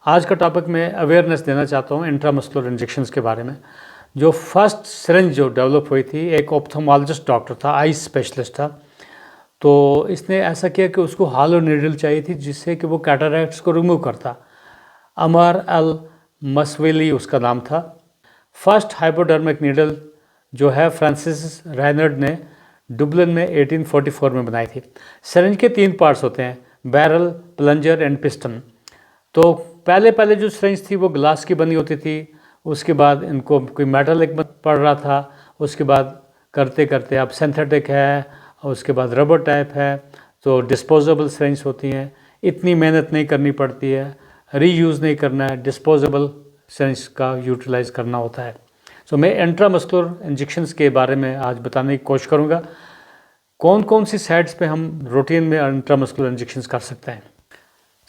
आज का टॉपिक मैं अवेयरनेस देना चाहता हूँ इंट्रामस्कुलर इंजेक्शंस के बारे में। जो फर्स्ट सिरिंज जो डेवलप हुई थी, एक ऑप्थेल्मोलॉजिस्ट डॉक्टर था, आई स्पेशलिस्ट था। तो इसने ऐसा किया कि उसको हॉलो नीडल चाहिए थी जिससे कि वो कैटरैक्ट्स को रिमूव करता। अमर अल मसवेली उसका नाम था। फर्स्ट हाइपोडर्मिक नीडल जो है फ्रांसिस रायनर्ड ने डुबलिन में 1844 में बनाई थी। सिरिंज के 3 पार्ट्स होते हैं, बैरल, प्लंजर एंड पिस्टन। तो पहले जो सिरिंज थी वो ग्लास की बनी होती थी, उसके बाद इनको कोई मेटालिक पड़ रहा था, उसके बाद करते करते अब सिंथेटिक है, और उसके बाद रबर टाइप है, तो डिस्पोजेबल सिरिंज होती हैं। इतनी मेहनत नहीं करनी पड़ती है, रीयूज़ नहीं करना है, डिस्पोजेबल सिरिंज का यूटिलाइज़ करना होता है। सो मैं इंट्रामस्कुलर इंजेक्शंस के बारे में आज बताने की कोशिश करूँगा, कौन कौन सी साइट्स पे हम रूटीन में इंट्रामस्कुलर इंजेक्शंस कर सकते हैं।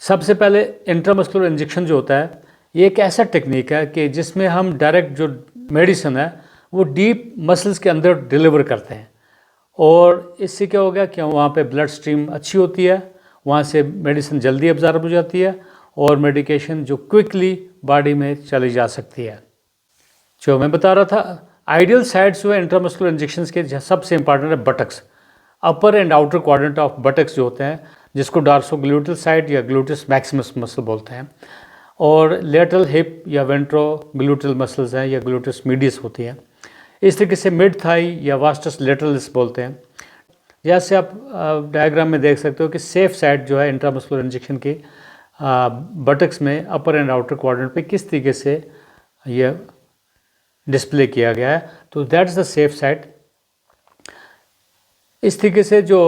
सबसे पहले इंट्रामस्कुलर इंजेक्शन जो होता है, ये एक ऐसा टेक्निक है कि जिसमें हम डायरेक्ट जो मेडिसिन है वो डीप मसल्स के अंदर डिलीवर करते हैं, और इससे क्या हो गया कि वहाँ पे ब्लड स्ट्रीम अच्छी होती है, वहाँ से मेडिसिन जल्दी एब्जॉर्ब हो जाती है और मेडिकेशन जो क्विकली बॉडी में चली जा सकती है। जो मैं बता रहा था, आइडियल साइट्स हुए इंट्रामस्कुलर इंजेक्शंस के सबसे इंपॉर्टेंट है buttocks, upper and outer quadrant of buttocks जो होते हैं, जिसको डार्सोग्लूटल साइट या ग्लूटिस मैक्सिमस मसल बोलते हैं, और लेटरल हिप या वेंट्रोग्लूटल मसल्स हैं या ग्लूटिस मीडियस होती हैं। इस तरीके से मिड थाई या वास्टस लेटरलिस बोलते हैं। जैसे आप डायग्राम में देख सकते हो कि सेफ साइट जो है इंट्रामस्कुलर इंजेक्शन की बटक्स में अपर एंड आउटर क्वाड्रेंट पे किस तरीके से ये डिस्प्ले किया गया है, तो that is the safe site. इस तरीके से जो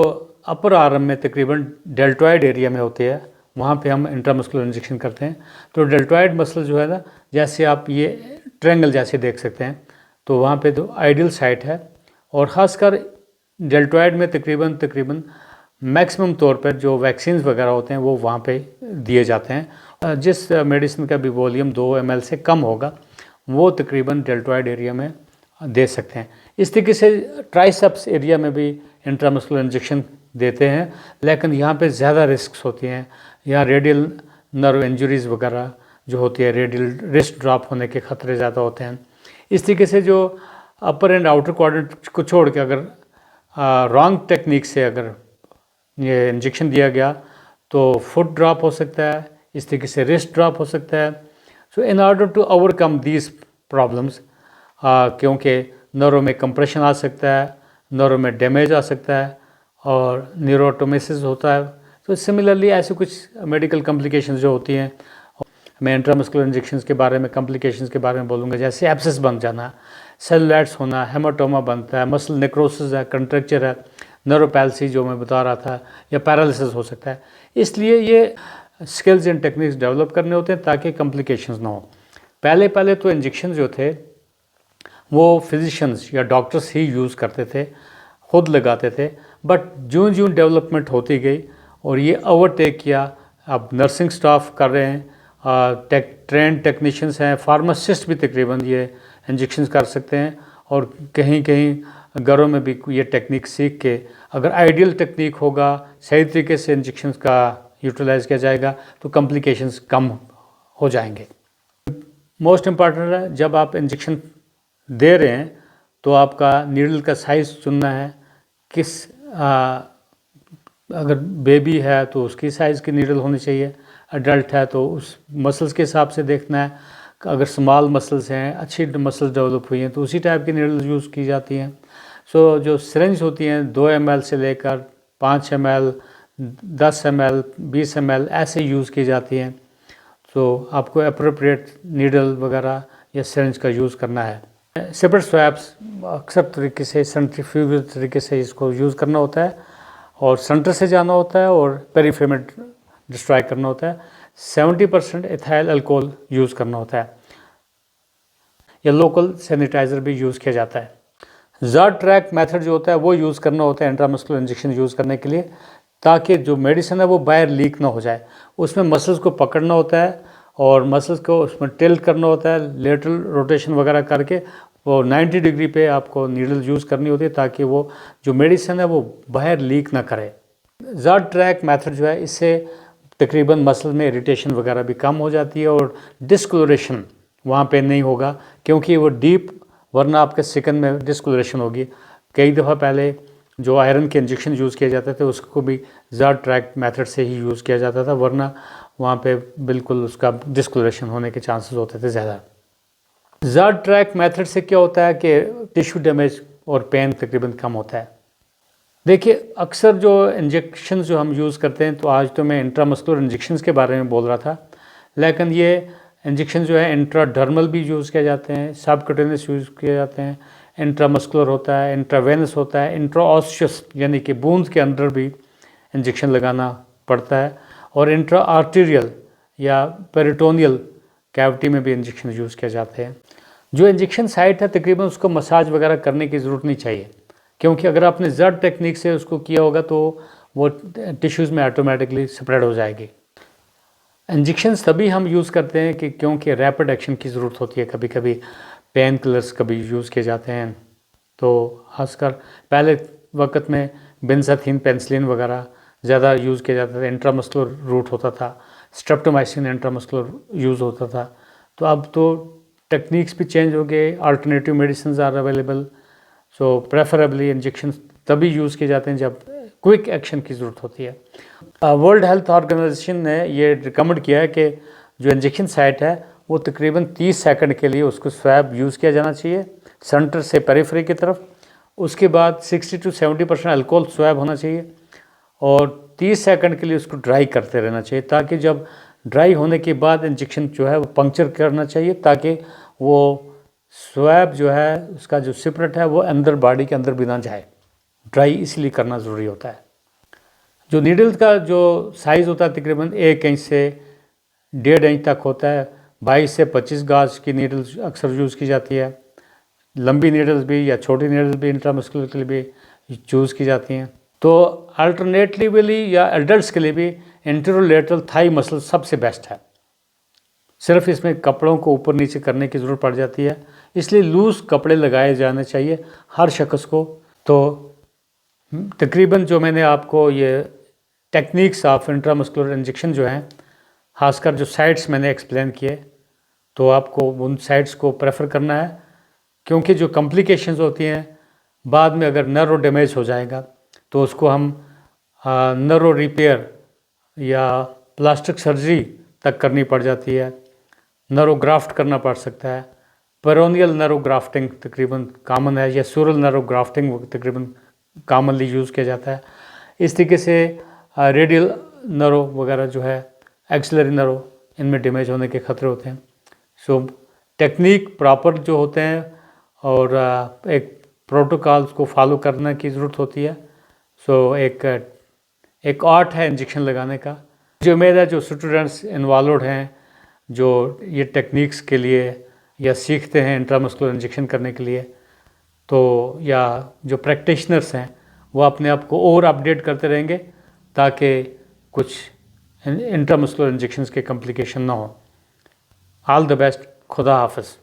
अपर आर्म में तकरीबन डेल्टॉइड एरिया में होती है, वहाँ पे हम इंट्रामस्कुलर इंजेक्शन करते हैं। तो डेल्टॉइड मसल जो है ना, जैसे आप ये ट्रायंगल जैसे देख सकते हैं, तो वहाँ पे तो आइडियल साइट है। और ख़ासकर डेल्टॉइड में तकरीबन मैक्सिमम तौर पर जो वैक्सीन वगैरह होते हैं वो वहाँ पे दिए जाते हैं। जिस मेडिसिन का भी वॉल्यूम 2 ml से कम होगा वो तकरीबन डेल्टॉइड एरिया में दे सकते हैं। इस तरीके से ट्राइसेप्स एरिया में भी इंट्रामस्कुलर इंजेक्शन देते हैं, लेकिन यहाँ पे ज़्यादा रिस्क्स होती हैं। यहाँ रेडियल नर्व इंजरीज़ वगैरह जो होती है, रेडियल रिस्ट ड्रॉप होने के ख़तरे ज़्यादा होते हैं। इस तरीके से जो अपर एंड आउटर क्वाड्रेंट को छोड़ के अगर रॉन्ग टेक्निक से अगर ये इंजेक्शन दिया गया तो फुट ड्रॉप हो सकता है, इस तरीके से रिस्ट ड्रॉप हो सकता है। So in order to overcome these problems, क्योंकि नर्व में कंप्रेशन आ सकता है, नर्व में डैमेज आ सकता है और न्यूरोटोमेसिस होता है। तो सिमिलरली ऐसे कुछ मेडिकल कॉम्प्लिकेशंस जो होती हैं, मैं इंट्रामस्कुलर इंजेक्शंस के बारे में कॉम्प्लिकेशंस के बारे में बोलूँगा। जैसे एब्सेस बन जाना, सेलुलाइट्स होना, हेमाटोमा बनता है, मसल नेक्रोसिस है, कंट्रक्चर है, नर्वोपैल्सी जो मैं बता रहा था, या पैरालिसिस हो सकता है। इसलिए ये स्किल्स एंड टेक्निक्स डेवलप करने होते हैं ताकि कॉम्प्लिकेशंस ना हो। पहले तो इंजेक्शन जो थे वो फिजिशियंस या डॉक्टर्स ही यूज़ करते थे, खुद लगाते थे। बट ज्यों ज्यों डेवलपमेंट होती गई और ये ओवरटेक किया, अब नर्सिंग स्टाफ कर रहे हैं, ट्रेंड टेक्नीशियंस हैं, फार्मासिस्ट भी तकरीबन ये इंजेक्शंस कर सकते हैं, और कहीं कहीं घरों में भी ये टेक्निक सीख के अगर आइडियल टेक्निक होगा, सही तरीके से इंजेक्शंस का यूटिलाइज़ किया जाएगा तो कॉम्प्लिकेशंस कम हो जाएंगे। मोस्ट इम्पॉर्टेंट है, जब आप इंजेक्शन दे रहे हैं तो आपका नीडल का साइज़ चुनना है। अगर बेबी है तो उसकी साइज़ की नीडल होनी चाहिए, अडल्ट है तो उस मसल्स के हिसाब से देखना है। अगर स्मॉल मसल्स हैं, अच्छी मसल्स डेवलप हुई हैं, तो उसी टाइप की नीडल यूज़ की जाती हैं। सो जो सिरिंज होती हैं 2 ml से लेकर 5 ml, 10 ml, 20 ml ऐसे यूज़ की जाती हैं। तो आपको अप्रोप्रिएट नीडल वगैरह या सिरिंज का यूज़ करना है। सेपरेट स्वैप्स अक्सर तरीके से सेंट्रीफ्यूगल तरीके से इसको यूज़ करना होता है, और सेंटर से जाना होता है और पेरीफेरल में डिस्ट्रॉय करना होता है। 70% इथाइल अल्कोहल यूज़ करना होता है, या लोकल सैनिटाइज़र भी यूज़ किया जाता है। ज़ड ट्रैक मेथड जो होता है वो यूज़ करना होता है इंट्रामस्कुलर इंजेक्शन यूज़ करने के लिए, ताकि जो मेडिसिन है वो बाहर लीक ना हो जाए। उसमें मसल्स को पकड़ना होता है और मसल्स को उसमें टिल्ट करना होता है, लेटरल रोटेशन वगैरह करके वो 90 डिग्री पे आपको नीडल यूज़ करनी होती है, ताकि वो जो मेडिसिन है वो बाहर लीक ना करे। ज़ड ट्रैक मेथड जो है, इससे तकरीबन मसल में इरिटेशन वगैरह भी कम हो जाती है और डिस्कलोरेशन वहाँ पे नहीं होगा, क्योंकि वो डीप, वरना आपके स्किन में डिस्कलोरेशन होगी। कई दफ़ा पहले जो आयरन के इंजेक्शन यूज़ किए जाते थे उसको भी ज़ाड ट्रैक मेथड से ही यूज़ किया जाता था, वरना वहाँ पे बिल्कुल उसका डिस्कलोरेशन होने के चांसेस होते थे ज़्यादा। ज़ाड ट्रैक मेथड से क्या होता है कि टिश्यू डैमेज और पेन तकरीबन कम होता है। देखिए, अक्सर जो इंजेक्शन जो हम यूज़ करते हैं, तो आज तो मैं इंट्रामस्कुलर इंजेक्शंस के बारे में बोल रहा था, लेकिन ये इंजेक्शन जो है इंट्राडर्मल भी यूज़ किए जाते हैं, सबक्यूटेनियस यूज़ किए जाते हैं, इंट्रामस्कुलर होता है, इंट्रावेनस होता है, इंट्राऑस्शियस यानी कि बूंद के अंदर भी इंजेक्शन लगाना पड़ता है, और इंट्रा आर्टीरियल या पेरिटोनियल कैविटी में भी इंजेक्शन यूज़ किए जाते हैं। जो इंजेक्शन साइट है तकरीबन उसको मसाज वगैरह करने की ज़रूरत नहीं चाहिए, क्योंकि अगर आपने ज़ड टेक्निक से उसको किया होगा तो वो टिश्यूज़ में ऑटोमेटिकली स्प्रेड हो जाएगी। इंजेक्शंस तभी हम यूज़ करते हैं कि क्योंकि रैपिड एक्शन की ज़रूरत होती है, कभी कभी पेन किलर्स कभी यूज़ किए जाते हैं, तो खासकर पहले वक्त में बेंजाथीन पेनिसिलिन वगैरह ज़्यादा यूज़ किया जाता था, इंट्रामस्कुलर रूट होता था, स्ट्रेप्टोमाइसिन इंट्रामस्कुलर यूज़ होता था। तो अब तो टेक्निक्स भी चेंज हो गए, alternative medicine are available, so preferably injection तभी यूज़ किए जाते हैं जब क्विक एक्शन की ज़रूरत होती है। वर्ल्ड हेल्थ ऑर्गेनाइजेशन ने ये रिकमेंड किया है कि जो इंजेक्शन साइट है वो तकरीबन 30 सेकंड के लिए उसको स्वैब यूज़ किया जाना चाहिए सेंटर से पेरिफेरी की तरफ। उसके बाद 60 to 70% अल्कोहल स्वैब होना चाहिए और 30 सेकंड के लिए उसको ड्राई करते रहना चाहिए, ताकि जब ड्राई होने के बाद इंजेक्शन जो है वो पंक्चर करना चाहिए, ताकि वो स्वैब जो है उसका जो सिपरेट है वो अंदर बॉडी के अंदर भी ना जाए। ड्राई इसलिए करना ज़रूरी होता है। जो नीडल का जो साइज़ होता है तकरीबन 1 इंच से 1.5 इंच तक होता है। 22 से 25 गाज की नीडल्स अक्सर यूज़ की जाती है। लंबी नीडल्स भी या छोटी नीडल्स भी इंट्रामस्कुलर के लिए भी चूज़ की जाती हैं। तो अल्टरनेटिवली या एडल्ट्स के लिए भी एंटेरोलेटरल थाई मसल सबसे बेस्ट है। सिर्फ इसमें कपड़ों को ऊपर नीचे करने की ज़रूरत पड़ जाती है, इसलिए लूज़ कपड़े लगाए जाने चाहिए हर शख्स को। तो तकरीबन जो मैंने आपको ये टेक्निक्स ऑफ इंट्रामस्कुलर इंजेक्शन जो हैं, खासकर जो साइट्स मैंने एक्सप्लेन किए, तो आपको उन साइट्स को प्रेफर करना है, क्योंकि जो कॉम्प्लिकेशंस होती हैं बाद में अगर नर्व डैमेज हो जाएगा तो उसको हम नर्व रिपेयर या प्लास्टिक सर्जरी तक करनी पड़ जाती है, नर्व ग्राफ्ट करना पड़ सकता है। पेरोनियल नर्व ग्राफ्टिंग तकरीबन कॉमन है, या सूरल नर्व ग्राफ्टिंग तकरीबन कॉमनली यूज़ किया जाता है। इस तरीके से रेडियल नर्व वगैरह जो है, एक्सिलरी नर्व, इनमें डैमेज होने के ख़तरे होते हैं। सो टेक्निक प्रॉपर जो होते हैं और एक प्रोटोकॉल्स को फॉलो करने की ज़रूरत होती है। सो एक आर्ट है इंजेक्शन लगाने का। जो उम्मीद है जो स्टूडेंट्स इन्वॉल्व हैं, जो ये टेक्निक्स के लिए या सीखते हैं इंट्रामस्कुलर इंजेक्शन करने के लिए, तो या जो प्रैक्टिशनर्स हैं वो अपने आप को और अपडेट करते रहेंगे, ताकि कुछ इंट्रामस्कुलर इंजेक्शंस के कॉम्प्लिकेशन ना हो। All the best. खुदा हाफिज़।